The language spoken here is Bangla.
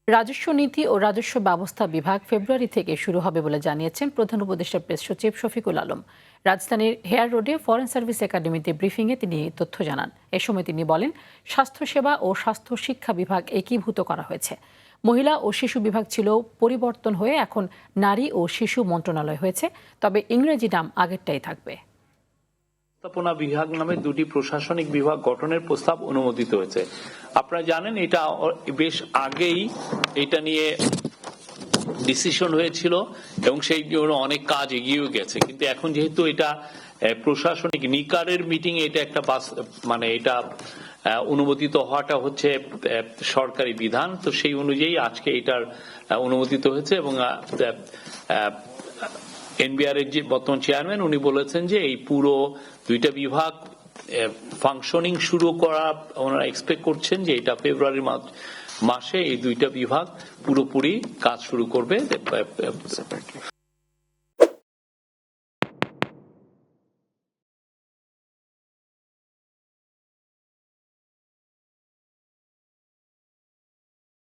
রাজস্ব নীতি ও রাজস্ব ব্যবস্থা বিভাগ ফেব্রুয়ারি থেকে শুরু হবে বলে জানিয়েছেন প্রধান উপদেষ্টা প্রেস সচিব শফিকুল আলম। রাজধানীর হেয়ার রোডে ফরেন সার্ভিস একাডেমিতে ব্রিফিংয়ে তিনি তথ্য জানান। এ সময় তিনি বলেন, স্বাস্থ্যসেবা ও স্বাস্থ্য শিক্ষা বিভাগ একীভূত করা হয়েছে। মহিলা ও শিশু বিভাগ ছিল পরিবর্তন হয়ে এখন নারী ও শিশু মন্ত্রণালয় হয়েছে, তবে ইংরেজি নাম আগেরটাই থাকবে। ব্যবস্থাপনা বিভাগ নামে দুটি প্রশাসনিক বিভাগ গঠনের প্রস্তাব অনুমোদিত হয়েছে। আপনারা জানেন এটা বেশ আগেই এটা নিয়ে ডিসিশন হয়েছিল এবং সেই জন্য অনেক কাজ এগিয়েও গেছে, কিন্তু এখন যেহেতু এটা প্রশাসনিক নিকারের মিটিং এটা একটা এটা অনুমোদিত হওয়াটা হচ্ছে সরকারি বিধান, তো সেই অনুযায়ী আজকে এটার অনুমোদিত হয়েছে এবং এনবিআর এর যে বর্তমান চেয়ারম্যান উনি বলেছেন যে এই পুরো দুইটা বিভাগ ফাংশনিং শুরু করা ওনারা এক্সপেক্ট করছেন যে এটা ফেব্রুয়ারি মাসে এই দুইটা বিভাগ পুরোপুরি কাজ শুরু করবে।